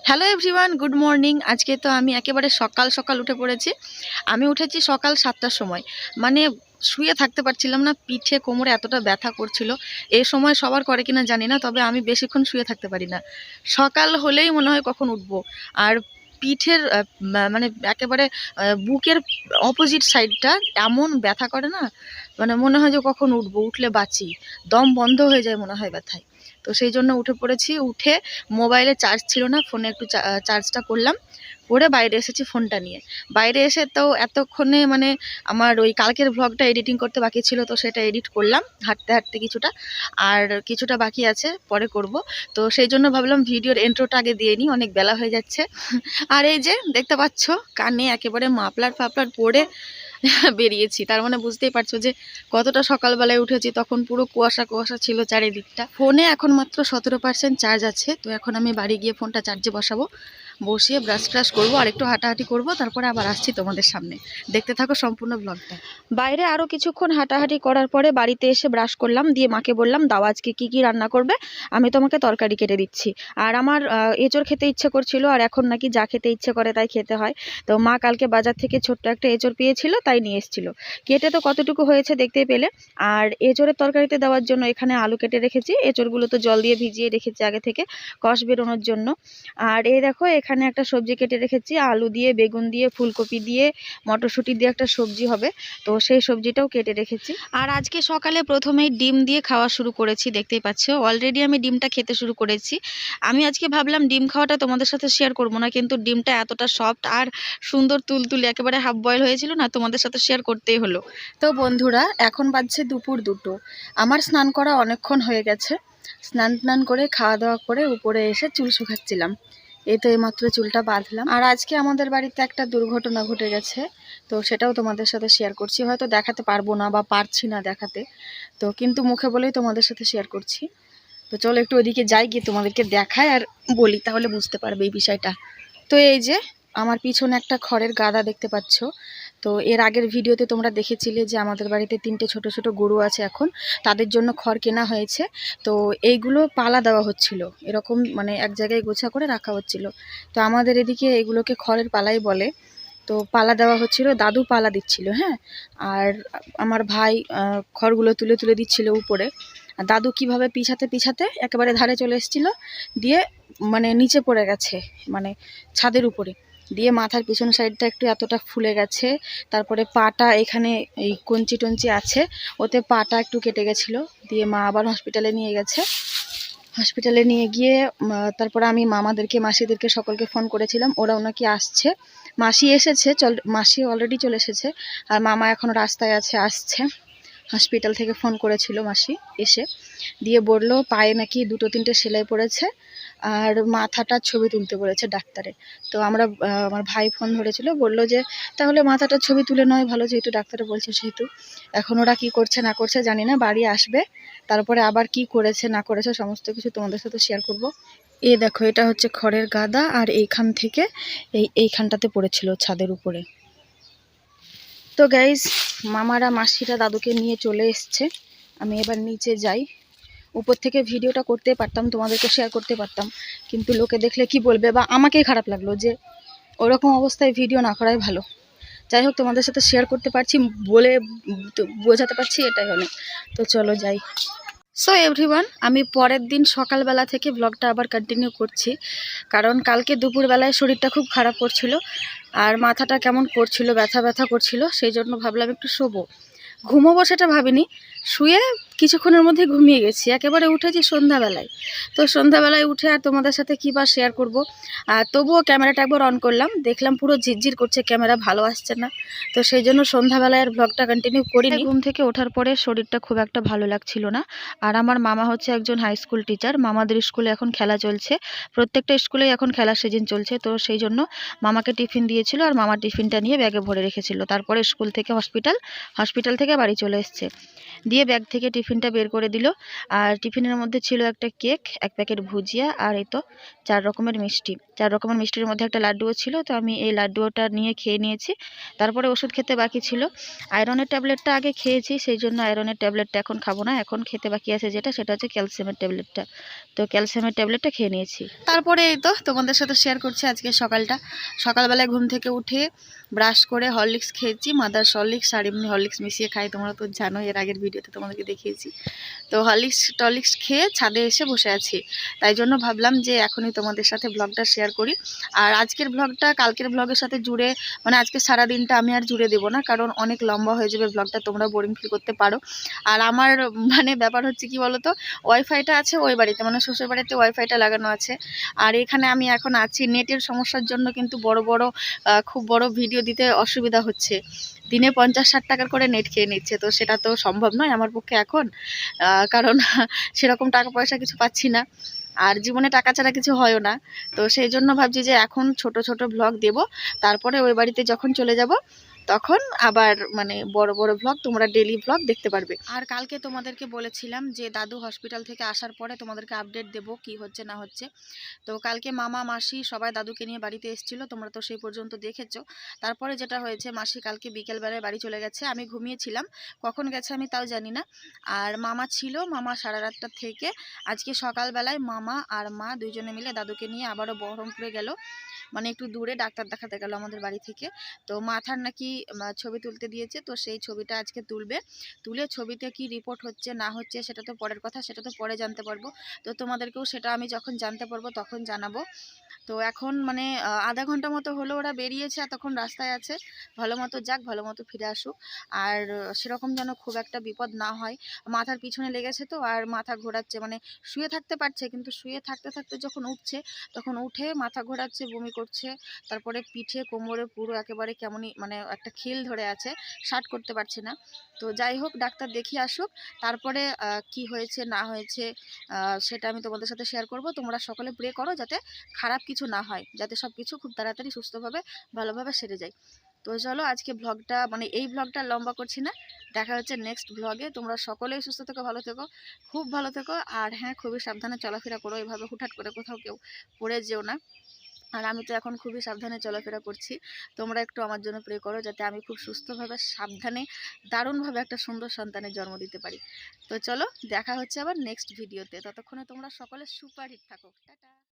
Hello everyone, good morning. আজকে তো আমি একেবারে সকাল সকাল উঠে পড়েছি। আমি উঠেছি সকাল 7টার সময়। মানে শুয়ে থাকতে পারছিলাম না, পিঠে কোমরে এতটা ব্যথা করছিল। এই সময় সবার করে কিনা জানি না, তবে আমি বেশিক্ষণ শুয়ে থাকতে পারি না। সকাল হলেই মনে হয় কখন উঠবো। আর পিঠের মানে একেবারে বুকের অপোজিট সাইডটা এমন ব্যথা করে না, মানে মনে হয় যে কখন উঠবো, উঠলে বাঁচি। দম বন্ধ হয়ে যায় মনে হয় ব্যথায়। তো সেই জন্য উঠে পড়েছি। উঠে মোবাইলে চার্জ ছিল না, ফোনে একটু চার্জটা করলাম, করে বাইরে এসেছি ফোনটা নিয়ে। বাইরে এসে তো এতক্ষণে মানে আমার ওই কালকের ভ্লগটা এডিটিং করতে বাকি ছিল, তো সেটা এডিট করলাম হাঁটতে হাঁটতে কিছুটা। আর কিছুটা বাকি আছে, পরে করব। তো সেই জন্য ভাবলাম ভিডিওর এন্ট্রোটা আগে দিয়ে নিই, অনেক বেলা হয়ে যাচ্ছে। আর এই যে দেখতে পাচ্ছ, কানে একেবারে মাফলার ফাফলার পরে বেরিয়েছি। তার মানে বুঝতেই পারছো যে কতটা সকালবেলায় উঠেছি। তখন পুরো কুয়াশা কুয়াশা ছিল চারিদিকটা। ফোনে এখন মাত্র 17% চার্জ আছে। তো এখন আমি বাড়ি গিয়ে ফোনটা চার্জে বসাবো, বসিয়ে ব্রাশ ট্রাশ করবো আর একটু হাঁটাহাঁটি করবো, তারপরে আবার আসছি তোমাদের সামনে। দেখতে থাকো সম্পূর্ণ ব্লগটা। বাইরে আরও কিছুক্ষণ হাঁটাহাঁটি করার পরে বাড়িতে এসে ব্রাশ করলাম, দিয়ে মাকে বললাম দাও আজকে কী কী রান্না করবে, আমি তোমাকে তরকারি কেটে দিচ্ছি। আর আমার এঁচড় খেতে ইচ্ছে করছিল, আর এখন নাকি যা খেতে ইচ্ছে করে তাই খেতে হয়। তো মা কালকে বাজার থেকে ছোট্ট একটা এঁচড় পেয়েছিল, তাই নিয়ে এসেছিল। কেটে তো কতটুকু হয়েছে দেখতেই পেলে। আর এঁচড়ের তরকারিতে দেওয়ার জন্য এখানে আলু কেটে রেখেছি। এঁচড়গুলো তো জল দিয়ে ভিজিয়ে রেখেছি আগে থেকে, কষ বেরোনোর জন্য। আর এই দেখো এখানে একটা সবজি কেটে রেখেছি, আলু দিয়ে, বেগুন দিয়ে, ফুলকপি দিয়ে, মটরশুঁটি দিয়ে একটা সবজি হবে। তো সেই সবজিটাও কেটে রেখেছি। আর আজকে সকালে প্রথমেই ডিম দিয়ে খাওয়া শুরু করেছি, দেখতেই পাচ্ছ। অলরেডি আমি ডিমটা খেতে শুরু করেছি। আমি আজকে ভাবলাম ডিম খাওয়াটা তোমাদের সাথে শেয়ার করবো না, কিন্তু ডিমটা এতটা সফট আর সুন্দর তুলতুলে একেবারে হাফ বয়েল হয়েছিল না, তোমাদের সাথে শেয়ার করতেই হলো। তো বন্ধুরা, এখন বাজছে দুপুর 2টো। আমার স্নান করা অনেকক্ষণ হয়ে গেছে। স্নান করে খাওয়া দাওয়া করে উপরে এসে চুল শুকাচ্ছিলাম। এই তো এইমাত্র চুলটা বাঁধলাম। আর আজকে আমাদের বাড়িতে একটা দুর্ঘটনা ঘটে গেছে, তো সেটাও তোমাদের সাথে শেয়ার করছি। হয়তো দেখাতে পারবো না বা পারছি না দেখাতে, তো কিন্তু মুখে বলেই তোমাদের সাথে শেয়ার করছি। তো চলো একটু ওইদিকে যাই, গিয়ে তোমাদেরকে দেখাই আর বলি, তাহলে বুঝতে পারবে এই বিষয়টা। তো এই যে আমার পিছনে একটা খড়ের গাদা দেখতে পাচ্ছ। তো এর আগের ভিডিওতে তোমরা দেখেছিলে যে আমাদের বাড়িতে 3টে ছোট ছোট গরু আছে এখন, তাদের জন্য খড় কেনা হয়েছে। তো এইগুলো পালা দেওয়া হচ্ছিল, এরকম মানে এক জায়গায় গোছা করে রাখা হচ্ছিল। তো আমাদের এদিকে এগুলোকে খড়ের পালাই বলে। তো পালা দেওয়া হচ্ছিল, দাদু পালা দিচ্ছিল, হ্যাঁ। আর আমার ভাই খড়গুলো তুলে তুলে দিচ্ছিল উপরে। আর দাদু কিভাবে পিছাতে পিছাতে একেবারে ধারে চলে এসেছিল, দিয়ে মানে নিচে পড়ে গেছে, মানে ছাদের উপরে। দিয়ে মাথার পিছন সাইডটা একটু এতটা ফুলে গেছে। তারপরে পাটা এখানে এই কঞ্চি টঞ্চি আছে, ওতে পাটা একটু কেটে গেছিলো। দিয়ে মা আবার হসপিটালে নিয়ে গেছে। হসপিটালে নিয়ে গিয়ে তারপরে আমি মামাদেরকে, মাসিদেরকে সকলকে ফোন করেছিলাম, ওরাও নাকি আসছে। মাসি এসেছে, মাসি অলরেডি চলে এসেছে। আর মামা এখনও রাস্তায় আছে, আসছে। হসপিটাল থেকে ফোন করেছিল মাসি এসে, দিয়ে বললো পায়ে নাকি 2-3টে সেলাই পড়েছে, আর মাথাটার ছবি তুলতে বলেছে ডাক্তারে। তো আমার ভাই ফোন ধরেছিল, বললো যে তাহলে মাথাটার ছবি তুলে নয় ভালো, যেহেতু ডাক্তারে বলছে সেহেতু। এখন ওরা কি করছে না করছে জানি না, বাড়ি আসবে, তারপরে আবার কি করেছে না করেছে সমস্ত কিছু তোমাদের সাথে শেয়ার করব। এই দেখো, এটা হচ্ছে খড়ের গাদা, আর এইখান থেকে এইখানটাতে পড়েছিল ছাদের উপরে। তো গাইজ, মামারা মাসিরা দাদুকে নিয়ে চলে এসছে। আমি এবার নিচে যাই। উপর থেকে ভিডিওটা করতে পারতাম, তোমাদেরকে শেয়ার করতে পারতাম, কিন্তু লোকে দেখলে কি বলবে, বা আমাকেই খারাপ লাগলো যে ওরকম অবস্থায় ভিডিও না করাই ভালো। যাই হোক, তোমাদের সাথে শেয়ার করতে পারছি বলে বোঝাতে পারছি, এটাই অনেক। তো চলো যাই। সো এভরিওয়ান, আমি পরের দিন সকালবেলা থেকে ব্লগটা আবার কন্টিনিউ করছি, কারণ কালকে দুপুরবেলায় শরীরটা খুব খারাপ করছিল, আর মাথাটা কেমন করছিল, ব্যথা ব্যথা করছিল। সেই জন্য ভাবলাম একটু শোবো, ঘুমোবো সেটা ভাবিনি। শুয়ে কিছুক্ষণের মধ্যে ঘুমিয়ে গেছি, একেবারে উঠেছি সন্ধ্যাবেলায়। তো সন্ধ্যাবেলায় উঠে আর তোমাদের সাথে কী বা শেয়ার করবো। আর তবুও ক্যামেরাটা একবার অন করলাম, দেখলাম পুরো ঝিরঝির করছে, ক্যামেরা ভালো আসছে না। তো সেই জন্য সন্ধ্যাবেলায় আর ব্লগটা কন্টিনিউ করিনি। ঘুম থেকে ওঠার পরে শরীরটা খুব একটা ভালো লাগছিল না। আর আমার মামা হচ্ছে একজন হাই স্কুল টিচার, মামাদের স্কুলে এখন খেলা চলছে, প্রত্যেকটা স্কুলেই এখন খেলার সিজন চলছে। তো সেই জন্য মামাকে টিফিন দিয়েছিল, আর মামার টিফিনটা নিয়ে ব্যাগে ভরে রেখেছিল। তারপরে স্কুল থেকে হসপিটাল থেকে বাড়ি চলে এসছে। দিয়ে ব্যাগ থেকে টিফিনটা বের করে দিল। আর টিফিনের মধ্যে ছিল একটা কেক, এক প্যাকেট ভুজিয়া, আর এই তো 4 রকমের মিষ্টি। 4 রকমের মিষ্টির মধ্যে একটা লাড্ডুও ছিল, তো আমি এই লাড্ডুটা নিয়ে খেয়ে নিয়েছি। তারপরে ওষুধ খেতে বাকি ছিল। আয়রনের ট্যাবলেটটা আগে খেয়েছি, সেই জন্য আয়রনের ট্যাবলেটটা এখন খাবো না। এখন খেতে বাকি আছে যেটা, সেটা হচ্ছে ক্যালসিয়ামের ট্যাবলেটটা। তো ক্যালসিয়ামের ট্যাবলেটটা খেয়ে নিয়েছি। তারপরে এই তো তোমাদের সাথে শেয়ার করছি আজকে সকালটা। সকালবেলায় ঘুম থেকে উঠে ব্রাশ করে হরলিক্স খেয়েছি, মাদার্স হরলিক্স, আর এমনি হরলিক্স মিশিয়ে খাই, তোমরা তো জানো, এর আগের ভিডিওতে তোমাদেরকে দেখিয়েছি। তো হরলিক্স টরলিক্স খেয়ে ছাদে এসে বসে আছি, তাই জন্য ভাবলাম যে এখনই তোমাদের সাথে ব্লগটা শেয়ার করি। আর আজকের ব্লগটা কালকের ব্লগের সাথে জুড়ে, মানে আজকে সারা দিনটা আমি আর জুড়ে দেবো না, কারণ অনেক লম্বা হয়ে যাবে ব্লগটা, তোমরা বোরিং ফিল করতে পারো। আর আমার মানে ব্যাপার হচ্ছে কি বলতো, ওয়াইফাইটা আছে ওই বাড়িতে, মানে শ্বশুর বাড়িতে ওয়াইফাইটা লাগানো আছে, আর এখানে আমি এখন আছি। নেটের সমস্যার জন্য কিন্তু খুব বড় ভিডিও দিতে অসুবিধা হচ্ছে। দিনে 50-60 টাকার করে নেট খেয়ে নিচ্ছে, তো সেটা তো সম্ভব নয় আমার পক্ষে এখন, কারণ সেরকম টাকা পয়সা কিছু পাচ্ছি না, আর জীবনে টাকা ছাড়া কিছু হয়ও না। তো সেই জন্য ভাবছি যে এখন ছোট ছোট ব্লগ দেব, তারপরে ওই বাড়িতে যখন চলে যাব তখন আবার মানে বড় বড় ব্লগ, তোমরা ডেইলি ব্লগ দেখতে পারবে। আর কালকে তোমাদেরকে বলেছিলাম যে দাদু হসপিটাল থেকে আসার পরে তোমাদেরকে আপডেট দেব কি হচ্ছে না হচ্ছে। তো কালকে মামা মাসি সবাই দাদুকে নিয়ে বাড়িতে এসেছিল, তোমরা তো সেই পর্যন্ত দেখেছো। তারপরে যেটা হয়েছে, মাসি কালকে বিকেলবেলায় বাড়ি চলে গেছে, আমি ঘুমিয়েছিলাম, কখন গেছে আমি তাও জানি না। আর মামা ছিল, মামা সারা রাতটা থেকে আজকে সকালবেলায় মামা আর মা দুইজনে মিলে দাদুকে নিয়ে আবারও বহরমপুরে গেল, মানে একটু দূরে ডাক্তার দেখাতে গেল আমাদের বাড়ি থেকে। তো মাথার নাকি ছবি তুলতে দিয়েছে, তো সেই ছবিটা আজকে তুলবে। তুলে ছবিতে কি রিপোর্ট হচ্ছে না হচ্ছে সেটা তো পরের কথা, সেটা তো পরে জানতে পারবো। তো তোমাদেরকেও সেটা আমি যখন জানতে পারবো তখন জানাবো। তো এখন মানে আধা ঘন্টা মতো হলো ওরা বেরিয়েছে, এতক্ষণ রাস্তায় আছে। ভালো মতো যাক, ভালো মতো ফিরে আসুক। আর সেরকম যেন খুব একটা বিপদ না হয়। মাথার পিছনে লেগেছে তো, আর মাথা ঘোরাচ্ছে, মানে শুয়ে থাকতে পারছে, কিন্তু শুয়ে থাকতে থাকতে যখন উঠছে তখন উঠে মাথা ঘোরাচ্ছে, বমি করছে। তারপরে পিঠে কোমরে পুরো একেবারে কেমনই মানে একটা খিল ধরে আছে, শার্ট করতে পারছে না। তো যাই হোক, ডাক্তার দেখিয়ে আসুক, তারপরে কি হয়েছে না হয়েছে সেটা আমি তোমাদের সাথে শেয়ার করব। তোমরা সকলে প্রে করো যাতে খারাপ কিছু না হয়, যাতে সব কিছু খুব তাড়াতাড়ি সুস্থভাবে ভালোভাবে সেরে যায়। তো চলো আজকে ব্লগটা, মানে এই ব্লগটা লম্বা করছি না, দেখা হচ্ছে নেক্সট ব্লগে। তোমরা সকলেই সুস্থ থেকো, ভালো থেকো, খুব ভালো থেকো। আর হ্যাঁ, খুবই সাবধানে চলাফেরা করো, এভাবে হুটহাট করে কোথাও কেউ পড়ে যেও না। আর আমি তো এখন খুবই সাবধানে চলাফেরা করছি, তোমরা একটু আমার জন্য প্রে করো যাতে আমি খুব সুস্থভাবে সাবধানে দারুণভাবে একটা সুন্দর সন্তানের জন্ম দিতে পারি। তো চলো দেখা হচ্ছে আবার নেক্সট ভিডিওতে, ততক্ষণে তোমরা সকলে সুপার হিট থাকো, টাটা।